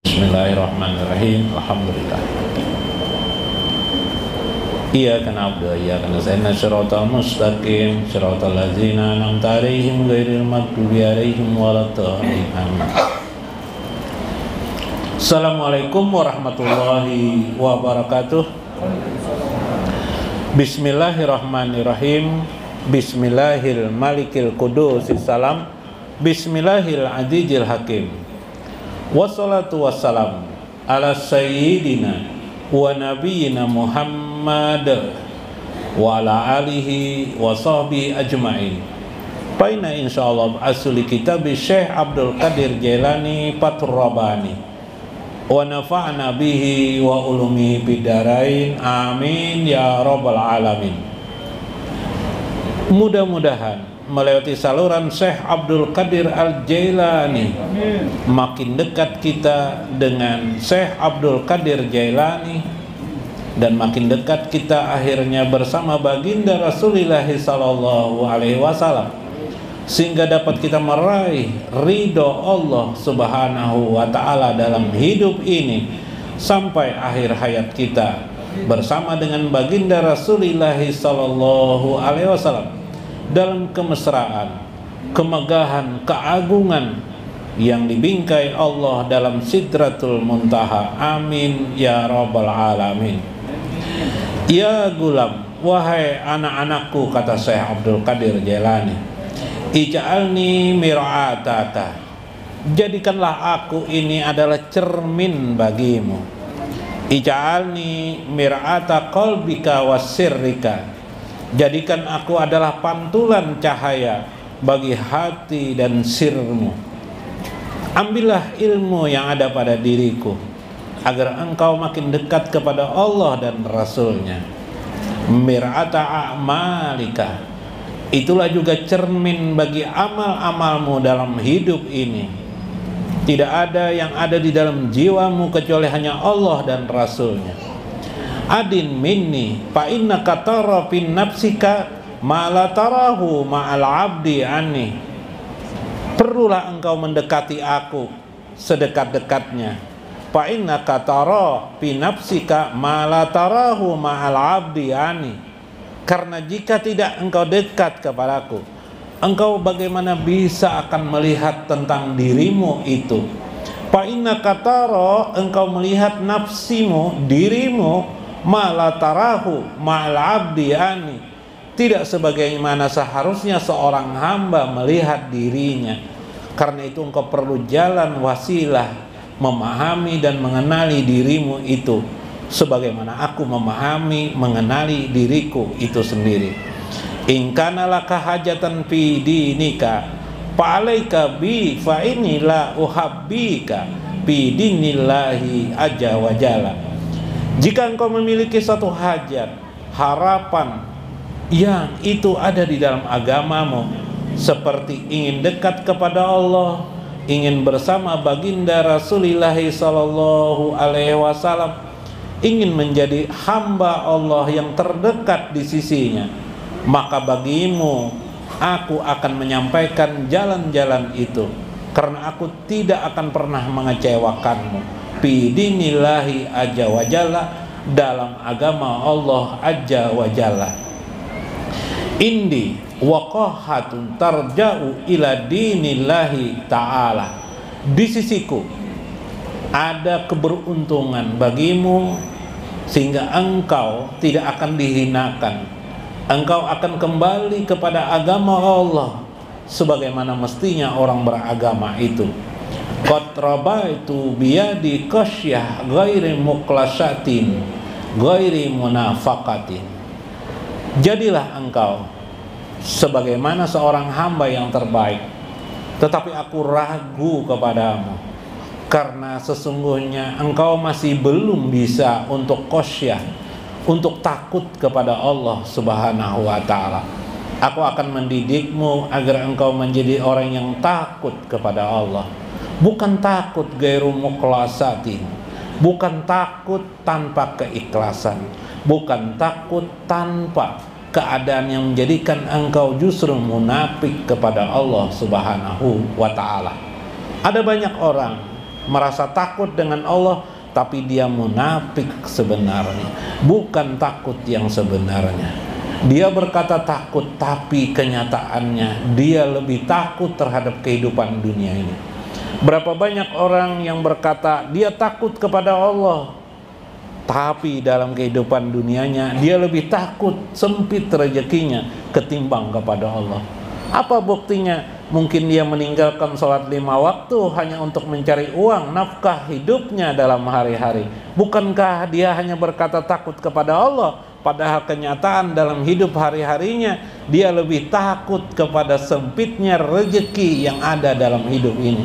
Bismillahirrahmanirrahim. Alhamdulillah. Iyyaka na'budu wa iyyaka nasta'in. Shiratal mustaqim, shiratal ladzina an'amta 'alaihim ghairil maghdubi 'alaihim waladdallin. Amin. Assalamualaikum warahmatullahi wabarakatuh. Bismillahirrahmanirrahim. Bismillahil malikil qudusis salam. Bismillahirrahmanirrahim. Hakim. Wassalatu wassalam ala sayyidina wa nabiyyina Muhammad wa ala alihi wa sahbihi ajma'in. Paina insyaallah asli kitab Syekh Abdul Qadir Jailani Fathur Rabbani wa nafa'na bihi wa ulumihi bidarain amin ya rabbal alamin. Mudah-mudahan melewati saluran Syekh Abdul Qadir Al-Jailani makin dekat kita dengan Syekh Abdul Qadir Jailani, dan makin dekat kita akhirnya bersama baginda Rasulullah sallallahu alaihi wasallam, sehingga dapat kita meraih ridho Allah subhanahu wa ta'ala dalam hidup ini sampai akhir hayat kita bersama dengan baginda Rasulullah sallallahu alaihi wasallam dalam kemesraan, kemegahan, keagungan yang dibingkai Allah dalam Sidratul Muntaha. Amin ya rabbal alamin. Ya gulam, wahai anak-anakku, kata Syekh Abdul Qadir Jailani, ij'alni mir'ataka, jadikanlah aku ini adalah cermin bagimu. Ij'alni mir'ata qalbika wasirrika, jadikan aku adalah pantulan cahaya bagi hati dan sirmu. Ambillah ilmu yang ada pada diriku agar engkau makin dekat kepada Allah dan Rasulnya. Mir'ata a'malika, itulah juga cermin bagi amal-amalmu dalam hidup ini. Tidak ada yang ada di dalam jiwamu kecuali hanya Allah dan Rasulnya. Adin minni fa innaka tara fi nafsika ma la tarahu ma'al abdi anni. Perlulah engkau mendekati aku sedekat-dekatnya. Fa innaka tara fi nafsika ma la tarahu ma'al abdi anni. Karena jika tidak engkau dekat kepadaku, engkau bagaimana bisa akan melihat tentang dirimu itu. Fa innaka tara, engkau melihat nafsimu, dirimu, ma'la tarahu ma'al abdi ani, tidak sebagaimana seharusnya seorang hamba melihat dirinya. Karena itu engkau perlu jalan wasilah memahami dan mengenali dirimu itu sebagaimana aku memahami mengenali diriku itu sendiri. In kana laka hajatan fi dinika fa alaika bi fa inni la uhabbika bi dinillahi azza wa jalla. Jika engkau memiliki satu hajat, harapan yang itu ada di dalam agamamu, seperti ingin dekat kepada Allah, ingin bersama baginda Rasulullah sallallahu alaihi wasallam, ingin menjadi hamba Allah yang terdekat di sisinya, maka bagimu aku akan menyampaikan jalan-jalan itu, karena aku tidak akan pernah mengecewakanmu. Bidinillahi azza wa jalla, dalam agama Allah azza wa jalla. Indi waqahatun tarja'u ila dinillahi ta'ala, di sisiku ada keberuntungan bagimu sehingga engkau tidak akan dihinakan. Engkau akan kembali kepada agama Allah sebagaimana mestinya orang beragama itu. Qad rabaitu biyadi qasyah ghairi muqlasatin ghairi munafaqatin. Jadilah engkau sebagaimana seorang hamba yang terbaik, tetapi aku ragu kepadamu karena sesungguhnya engkau masih belum bisa untuk qasyah, untuk takut kepada Allah subhanahu wa ta'ala. Aku akan mendidikmu agar engkau menjadi orang yang takut kepada Allah. Bukan takut gairu muqlasatin, bukan takut tanpa keikhlasan, bukan takut tanpa keadaan yang menjadikan engkau justru munafik kepada Allah subhanahu wa ta'ala. Ada banyak orang merasa takut dengan Allah, tapi dia munafik sebenarnya, bukan takut yang sebenarnya. Dia berkata takut, tapi kenyataannya dia lebih takut terhadap kehidupan dunia ini. Berapa banyak orang yang berkata dia takut kepada Allah, tapi dalam kehidupan dunianya dia lebih takut sempit rezekinya ketimbang kepada Allah. Apa buktinya? Mungkin dia meninggalkan sholat 5 waktu hanya untuk mencari uang nafkah hidupnya dalam hari-hari. Bukankah dia hanya berkata takut kepada Allah, padahal kenyataan dalam hidup hari-harinya dia lebih takut kepada sempitnya rezeki yang ada dalam hidup ini.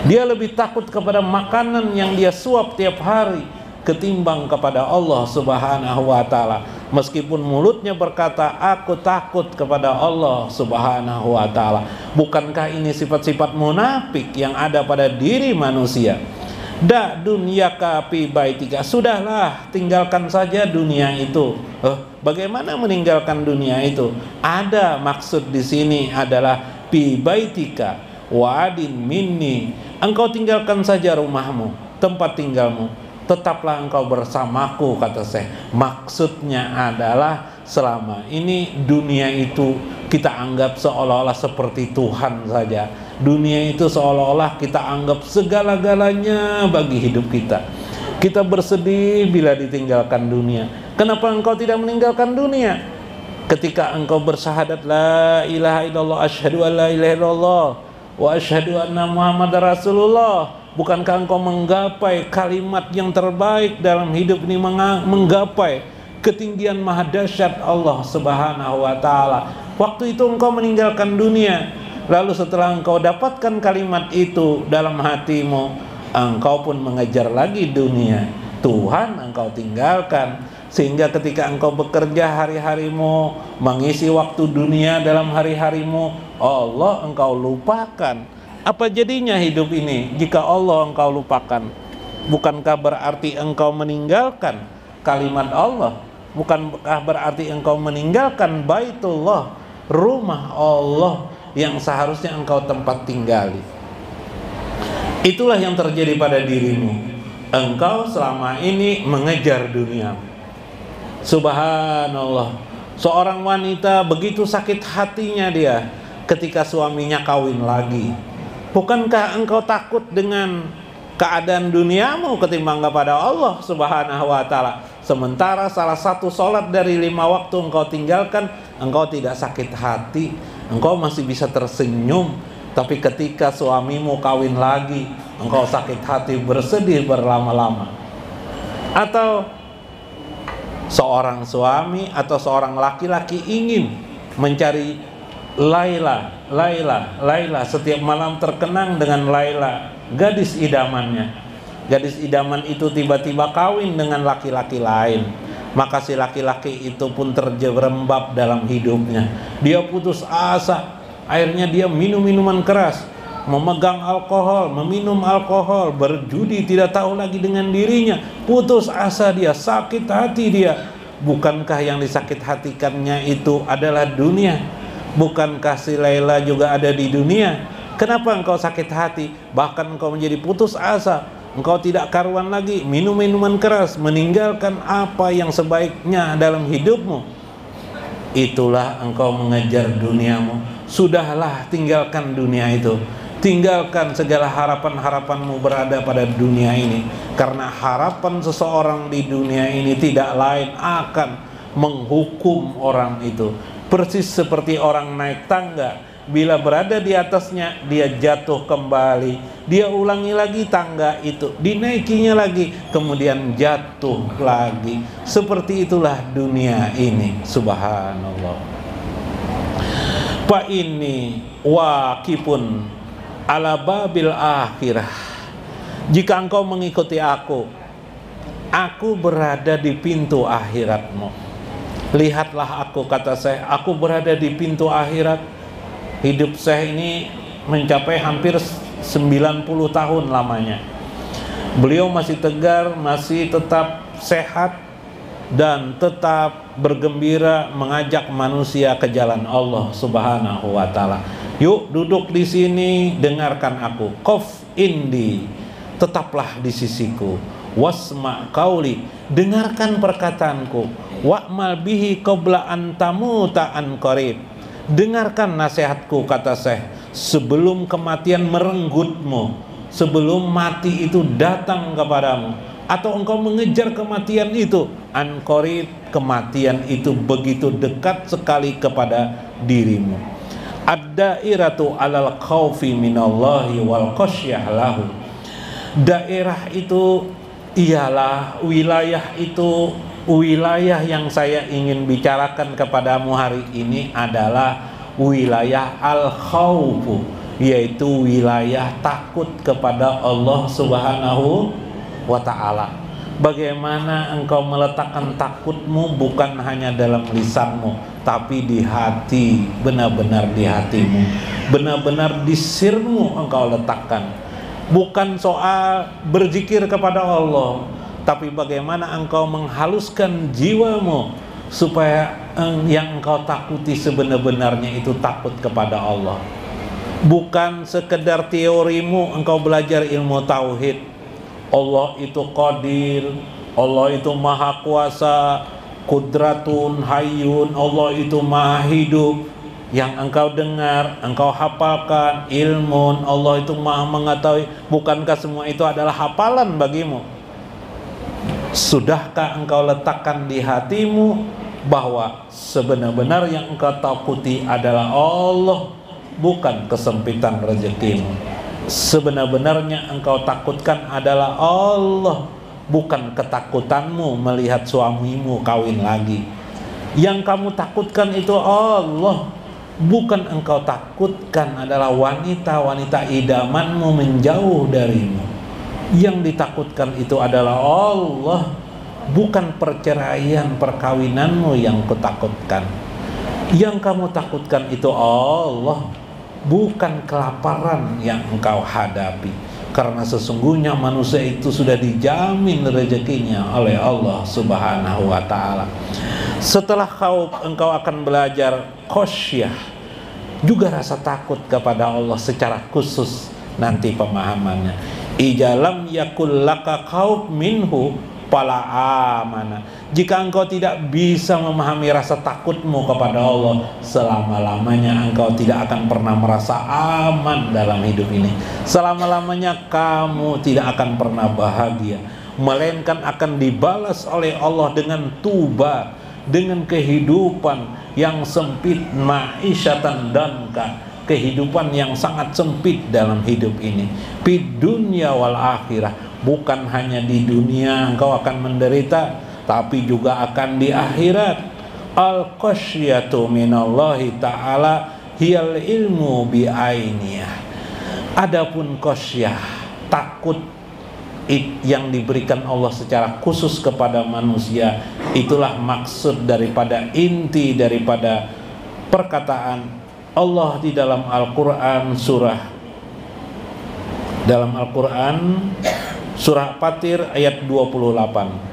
Dia lebih takut kepada makanan yang dia suap tiap hari ketimbang kepada Allah Subhanahu wa ta'ala. Meskipun mulutnya berkata aku takut kepada Allah Subhanahu wa ta'ala. Bukankah ini sifat-sifat munafik yang ada pada diri manusia? Da dunyaka fi baitika, sudahlah tinggalkan saja dunia itu. Bagaimana meninggalkan dunia itu? Ada maksud di sini adalah fi baitika wa'adin minni, engkau tinggalkan saja rumahmu, tempat tinggalmu, tetaplah engkau bersamaku, kata Syekh. Maksudnya adalah selama ini dunia itu kita anggap seolah-olah seperti Tuhan saja. Dunia itu seolah-olah kita anggap segala-galanya bagi hidup kita. Kita bersedih bila ditinggalkan dunia. Kenapa engkau tidak meninggalkan dunia? Ketika engkau bersyahadat la ilaha illallah, asyhadu an la ilaha illallah wa asyhadu anna muhammadar rasulullah, bukankah engkau menggapai kalimat yang terbaik dalam hidup ini, menggapai ketinggian maha dahsyat Allah Subhanahu wa ta'ala? Waktu itu engkau meninggalkan dunia, lalu setelah engkau dapatkan kalimat itu dalam hatimu, engkau pun mengejar lagi dunia. Tuhan engkau tinggalkan, sehingga ketika engkau bekerja hari-harimu, mengisi waktu dunia dalam hari-harimu, Allah engkau lupakan. Apa jadinya hidup ini jika Allah engkau lupakan? Bukankah berarti engkau meninggalkan kalimat Allah? Bukankah berarti engkau meninggalkan Baitullah, rumah Allah yang seharusnya engkau tempat tinggali? Itulah yang terjadi pada dirimu. Engkau selama ini mengejar dunia. Subhanallah, seorang wanita begitu sakit hatinya dia ketika suaminya kawin lagi. Bukankah engkau takut dengan keadaan duniamu ketimbang kepada Allah Subhanahu wa ta'ala? Sementara salah satu sholat dari 5 waktu engkau tinggalkan, engkau tidak sakit hati, engkau masih bisa tersenyum. Tapi ketika suamimu kawin lagi, engkau sakit hati, bersedih berlama-lama. Atau seorang suami atau seorang laki-laki ingin mencari Laila, setiap malam terkenang dengan Laila, gadis idamannya. Gadis idaman itu tiba-tiba kawin dengan laki-laki lain. Maka si laki-laki itu pun terjerembab dalam hidupnya. Dia putus asa, akhirnya dia minum minuman keras, memegang alkohol, meminum alkohol, berjudi, tidak tahu lagi dengan dirinya. Putus asa dia, sakit hati dia. Bukankah yang disakit hatikannya itu adalah dunia? Bukankah si Laila juga ada di dunia? Kenapa engkau sakit hati? Bahkan engkau menjadi putus asa, engkau tidak karuan lagi, minum minuman keras, meninggalkan apa yang sebaiknya dalam hidupmu. Itulah engkau mengejar duniamu. Sudahlah, tinggalkan dunia itu. Tinggalkan segala harapan-harapanmu berada pada dunia ini. Karena harapan seseorang di dunia ini tidak lain akan menghukum orang itu. Persis seperti orang naik tangga, bila berada di atasnya dia jatuh kembali, dia ulangi lagi tangga itu, dinaikinya lagi, kemudian jatuh lagi. Seperti itulah dunia ini. Subhanallah. Fa inni waqifun ala babil akhirah. Jika engkau mengikuti aku berada di pintu akhiratmu. Lihatlah aku, kata Syekh, aku berada di pintu akhirat. Hidup Syekh ini mencapai hampir 90 tahun lamanya. Beliau masih tegar, masih tetap sehat, dan tetap bergembira mengajak manusia ke jalan Allah Subhanahu wa ta'ala. Yuk duduk di sini, dengarkan aku. Qaf indi, tetaplah di sisiku. Wasma qauli, dengarkan perkataanku. Wa'mal bihi qabla an tamuta an qarib, dengarkan nasihatku, kata Syekh, sebelum kematian merenggutmu, sebelum mati itu datang kepadamu, atau engkau mengejar kematian itu. An qarib, kematian itu begitu dekat sekali kepada dirimu. Ad-dairatu 'alal khaufi minallahi wal khasyah lahu. Daerah itu ialah wilayah itu, wilayah yang saya ingin bicarakan kepadamu hari ini adalah wilayah al-khaufu, yaitu wilayah takut kepada Allah Subhanahu wa ta'ala. Bagaimana engkau meletakkan takutmu bukan hanya dalam lisanmu, tapi di hati, benar-benar di hatimu, benar-benar di sirmu engkau letakkan. Bukan soal berzikir kepada Allah, tapi bagaimana engkau menghaluskan jiwamu supaya yang engkau takuti sebenar-benarnya itu takut kepada Allah. Bukan sekedar teorimu engkau belajar ilmu tauhid, Allah itu qadir, Allah itu maha kuasa, kudratun, hayyun, Allah itu maha hidup. Yang engkau dengar, engkau hafalkan, ilmun, Allah itu maha mengetahui. Bukankah semua itu adalah hafalan bagimu? Sudahkah engkau letakkan di hatimu bahwa sebenar-benar yang engkau takuti adalah Allah, bukan kesempitan rezekimu? Sebenar-benarnya engkau takutkan adalah Allah, bukan ketakutanmu melihat suamimu kawin lagi. Yang kamu takutkan itu Allah, bukan engkau takutkan adalah wanita-wanita idamanmu menjauh darimu. Yang ditakutkan itu adalah Allah, bukan perceraian perkawinanmu yang kutakutkan. Yang kamu takutkan itu Allah, bukan kelaparan yang engkau hadapi. Karena sesungguhnya manusia itu sudah dijamin rezekinya oleh Allah Subhanahu wa ta'ala. Setelah engkau akan belajar khasyah, juga rasa takut kepada Allah secara khusus nanti pemahamannya. Ijalam yakul laka khauf minhu fala amana. Jika engkau tidak bisa memahami rasa takutmu kepada Allah, selama-lamanya engkau tidak akan pernah merasa aman dalam hidup ini. Selama-lamanya kamu tidak akan pernah bahagia, melainkan akan dibalas oleh Allah dengan tuba, dengan kehidupan yang sempit, ma'isyatan danka, kehidupan yang sangat sempit dalam hidup ini. Fid dunya wal akhirah, bukan hanya di dunia engkau akan menderita, tapi juga akan di akhirat. Al-khasyatu minallahi ta'ala hiyal ilmu bi'ainiyah. Adapun khasyah, takut yang diberikan Allah secara khusus kepada manusia, itulah maksud daripada inti daripada perkataan Allah di dalam Al-Quran surah Fatir ayat 28.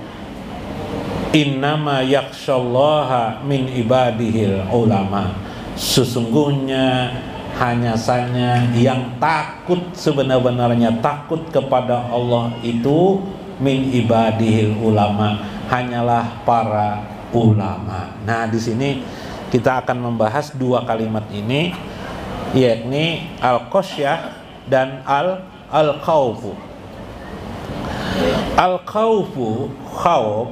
Innama yakhsyallaha min ibadihil ulama. Sesungguhnya hanya saja yang takut sebenar-benarnya takut kepada Allah itu min ibadihil ulama, hanyalah para ulama. Nah, di sini kita akan membahas dua kalimat ini, yakni al-khasyah dan al-khawfu. Al-khawfu, khawf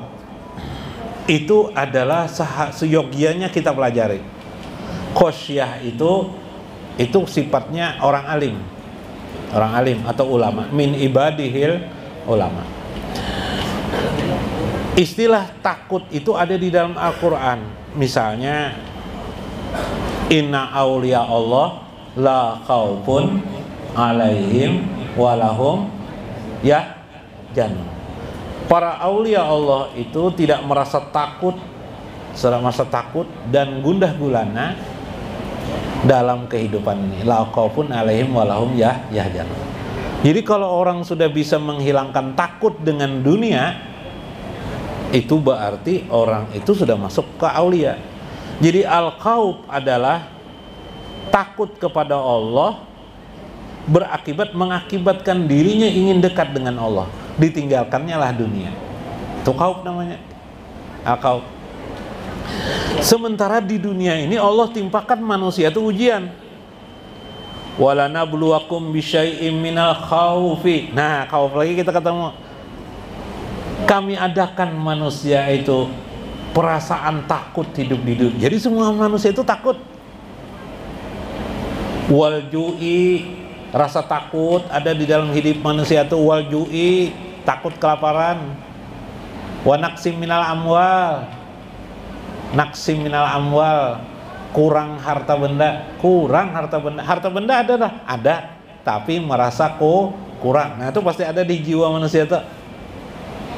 itu adalah seyogianya kita pelajari. Khasyah itu sifatnya orang alim atau ulama, min ibadihil ulama. Istilah takut itu ada di dalam Al-Quran. Misalnya, inna awliya Allah la khawfun alaihim walahum yahzanun. Para aulia Allah itu tidak merasa takut, dan gundah gulana dalam kehidupan ini. La khaufun alaihim walahum yahzanun. Jadi kalau orang sudah bisa menghilangkan takut dengan dunia, itu berarti orang itu sudah masuk ke aulia. Jadi al-khauf adalah takut kepada Allah, mengakibatkan dirinya ingin dekat dengan Allah, ditinggalkannya lah dunia. Itu khauf namanya, al-khauf. Sementara di dunia ini Allah timpakan manusia itu ujian. Walanabluwakum bisyai'im minal khaufi. Nah, khauf lagi kita ketemu. Kami adakan manusia itu perasaan takut hidup di dunia. Jadi semua manusia itu takut. Wal ju'i, rasa takut ada di dalam hidup manusia itu. Wal ju'i, takut kelaparan. Wa naqsim minal amwal, naqsim minal amwal, kurang harta benda. Kurang harta benda. Harta benda ada, tapi merasa kurang. Nah itu pasti ada di jiwa manusia itu.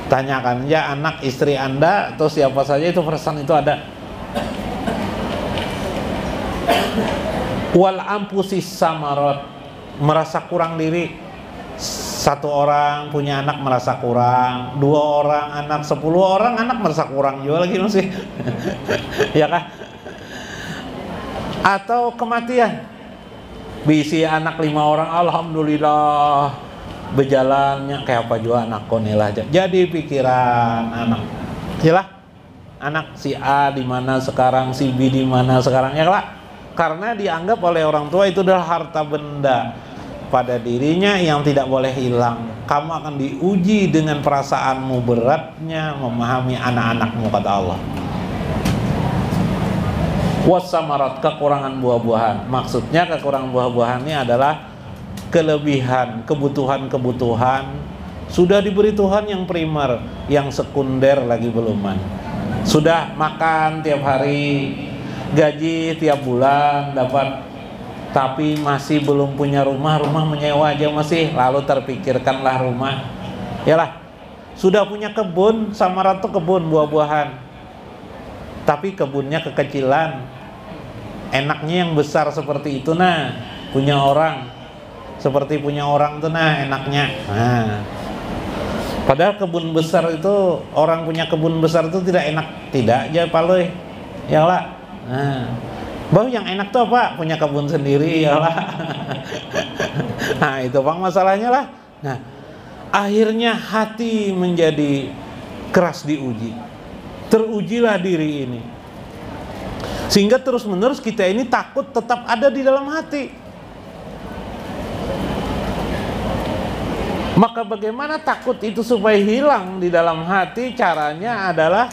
Tanyakan ya anak istri Anda atau siapa saja, itu perasaan itu ada. Wal ampusis samarot, merasa kurang diri. Satu orang punya anak merasa kurang, 2 orang anak, 10 orang anak merasa kurang juga lagi masih. Ya kan? Atau kematian, bisi anak 5 orang, alhamdulillah berjalannya kayak apa juga anak konilah. Jadi pikiran anak, jelas anak si A di mana sekarang, si B di mana sekarang, ya lah. Karena dianggap oleh orang tua itu adalah harta benda pada dirinya yang tidak boleh hilang. Kamu akan diuji dengan perasaanmu beratnya memahami anak-anakmu, kata Allah. Wasamarat, kekurangan buah-buahan. Maksudnya kekurangan buah-buahan ini adalah kelebihan, kebutuhan-kebutuhan sudah diberi Tuhan yang primer, yang sekunder lagi beluman. Sudah makan tiap hari, gaji tiap bulan dapat, tapi masih belum punya rumah menyewa aja masih, lalu terpikirkanlah rumah. Yalah, sudah punya kebun, samarat tuh kebun buah-buahan, tapi kebunnya kekecilan. Enaknya yang besar seperti itu, nah punya orang, seperti punya orang tuh, nah enaknya. Nah, padahal kebun besar itu, orang punya kebun besar itu tidak enak, tidak aja paloi, ya lah. Nah, bahwa yang enak tuh apa? Punya kebun sendiri, ya lah. Nah itu bang masalahnya lah. Nah akhirnya hati menjadi keras diuji, terujilah diri ini, sehingga terus menerus kita ini takut tetap ada di dalam hati. Maka bagaimana takut itu supaya hilang di dalam hati? Caranya adalah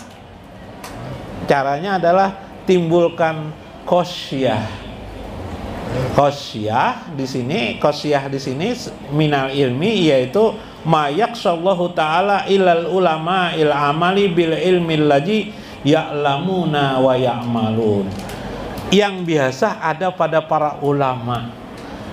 timbulkan khosyah. Khosyah di sini minal ilmi, yaitu ma yakhshallahu ta'ala ilal ulama il amali bil ilmi allazi ya'lamuna wa ya'malun. Yang biasa ada pada para ulama,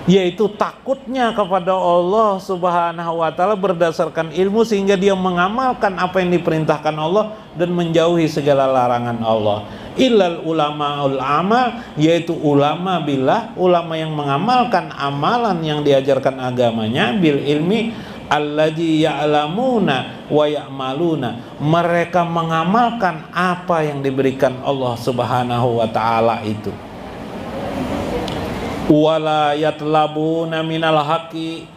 yaitu takutnya kepada Allah Subhanahu wa ta'ala berdasarkan ilmu, sehingga dia mengamalkan apa yang diperintahkan Allah dan menjauhi segala larangan Allah. Illal ulamaul amal, yaitu ulama billah, ulama yang mengamalkan amalan yang diajarkan agamanya, bil ilmi allazi ya'lamuna wa ya'maluna, mereka mengamalkan apa yang diberikan Allah Subhanahu wa ta'ala itu. Wala yatlabuna minal haqqi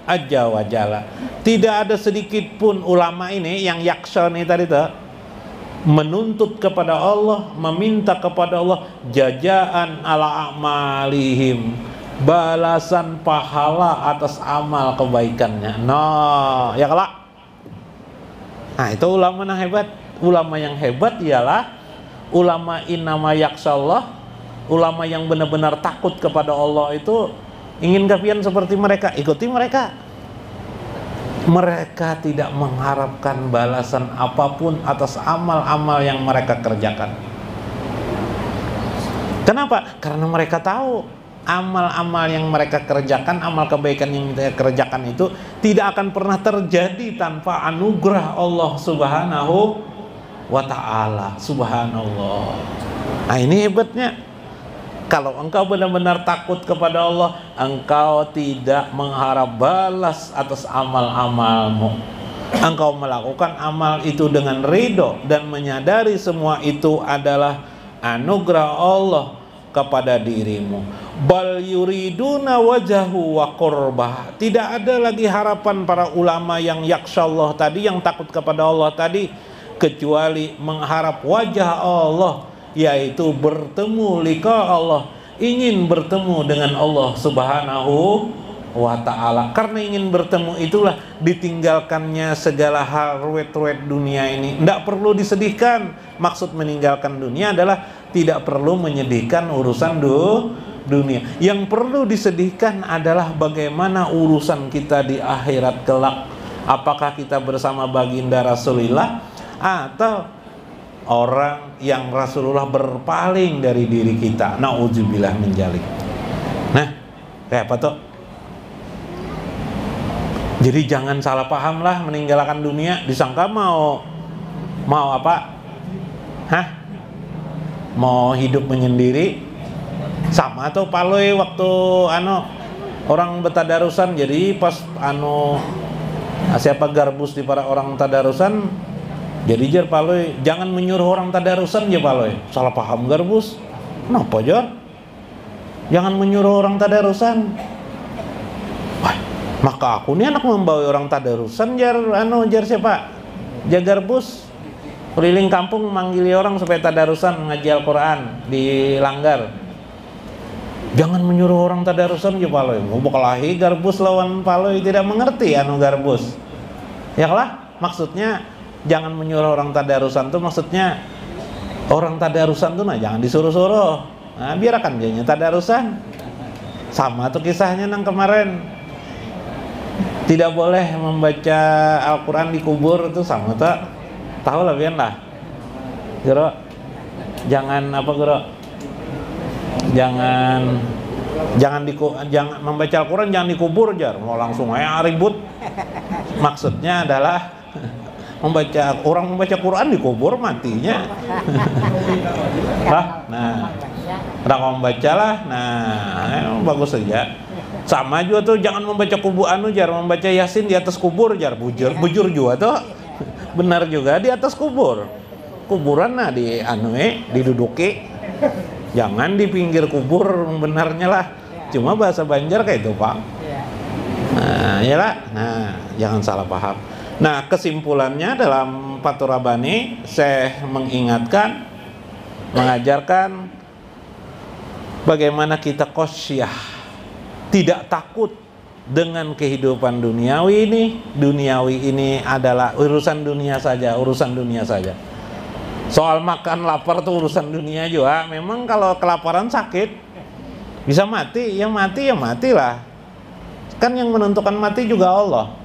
ajja wa jalla, tidak ada sedikit pun ulama ini yang yaksha nih tadi tuh, menuntut kepada Allah, meminta kepada Allah jazaan ala amalihim, balasan pahala atas amal kebaikannya. Nah, ya kelak. Nah, itu ulama yang hebat. Ulama yang hebat ialah ulama innama yakshallah, ulama yang benar-benar takut kepada Allah itu. Ingin kalian seperti mereka, ikuti mereka. Mereka tidak mengharapkan balasan apapun atas amal-amal yang mereka kerjakan. Kenapa? Karena mereka tahu amal-amal yang mereka kerjakan, amal kebaikan yang mereka kerjakan itu tidak akan pernah terjadi tanpa anugerah Allah Subhanahu wa ta'ala. Subhanallah. Nah ini hebatnya. Kalau engkau benar-benar takut kepada Allah, engkau tidak mengharap balas atas amal-amalmu. Engkau melakukan amal itu dengan ridho dan menyadari semua itu adalah anugerah Allah kepada dirimu. Bal yuriduna wajahu wa qurbah. Tidak ada lagi harapan para ulama yang yakshallah tadi, yang takut kepada Allah tadi, kecuali mengharap wajah Allah, yaitu bertemu liqa Allah, ingin bertemu dengan Allah Subhanahu wa ta'ala. Karena ingin bertemu itulah ditinggalkannya segala hal ruwet-ruwet dunia ini. Tidak perlu disedihkan. Maksud meninggalkan dunia adalah tidak perlu menyedihkan urusan dunia. Yang perlu disedihkan adalah bagaimana urusan kita di akhirat kelak. Apakah kita bersama baginda Rasulullah atau orang yang Rasulullah berpaling dari diri kita. Na'udzubillah min dzalik. Nah, kayak apa tuh? Jadi jangan salah paham lah, meninggalkan dunia disangka mau apa? Mau hidup menyendiri. Sama tuh paloi waktu orang betadarusan. Jadi pas siapa garbus di para orang tadarusan, jadi jar paloi jangan menyuruh orang tadarusan ya paloi. Salah paham garbus. Kenapa jar? Jangan menyuruh orang tadarusan. Maka aku nih anak membawa orang tadarusan jar siapa? Jagar bus keliling kampung manggili orang supaya tadarusan ngaji Al-Quran di Langgar. Jangan menyuruh orang tadarusan ya paloi. Mau kelahi garbus lawan paloi tidak mengerti garbus. Ya lah, maksudnya jangan menyuruh orang tadarusan tuh maksudnya orang tadarusan tuh jangan disuruh-suruh. Nah, biarkan dia tadarusan. Sama tuh kisahnya nang kemarin. Tidak boleh membaca Al-Quran di kubur itu sama tak? Tahu lah biar lah. Gero, jangan apa gero? Jangan membaca Al-Quran jangan dikubur jar. Mau langsung aja ribut. Maksudnya adalah orang membaca Quran dikubur matinya. Nah, membaca lah. Nah, bagus saja. Sama juga tuh jangan membaca jar membaca Yasin di atas kubur jar bujur juga tuh benar juga di atas kubur kuburan diduduki jangan di pinggir kubur benarnya lah cuma bahasa Banjar kayak itu Pak. Nah iyalah, jangan salah paham. Nah kesimpulannya dalam Fathur Rabbani saya mengajarkan bagaimana kita khosyah, tidak takut dengan kehidupan duniawi ini. Duniawi ini adalah urusan dunia saja. Soal makan lapar tuh urusan dunia juga. Memang kalau kelaparan sakit bisa mati ya matilah. Kan yang menentukan mati juga Allah.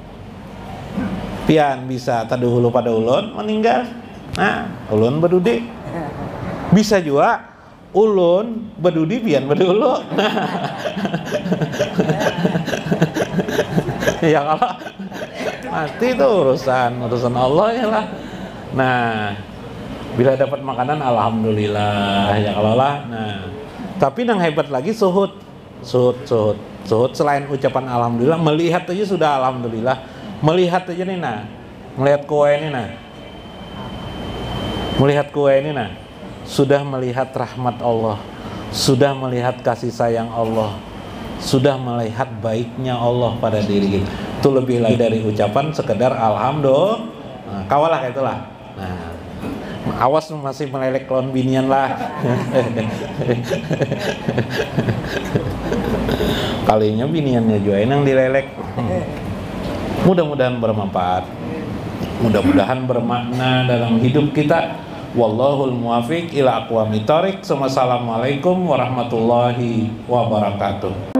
Pian bisa taduhulu pada ulun meninggal. Nah, ulun berdudi. Bisa juga ulun bedudi pian bedulu. Ya kalau mati itu urusan Allah ya lah. Nah, bila dapat makanan alhamdulillah ya kalau lah. Nah, tapi yang hebat lagi suhud selain ucapan alhamdulillah, melihat aja sudah alhamdulillah. Melihat aja nih melihat kue ini sudah melihat rahmat Allah, sudah melihat kasih sayang Allah, sudah melihat baiknya Allah pada diri kita. Itu lebih lagi dari ucapan sekedar alhamdulillah. Nah, kawalah kayak itulah. Nah, awas masih melelek lawan binian lah. Kalinya biniannya juga yang dilelek. Mudah-mudahan bermanfaat. Mudah-mudahan bermakna dalam hidup kita. Wallahul muwafiq ila aqwamit thoriq. Wassalamualaikum warahmatullahi wabarakatuh.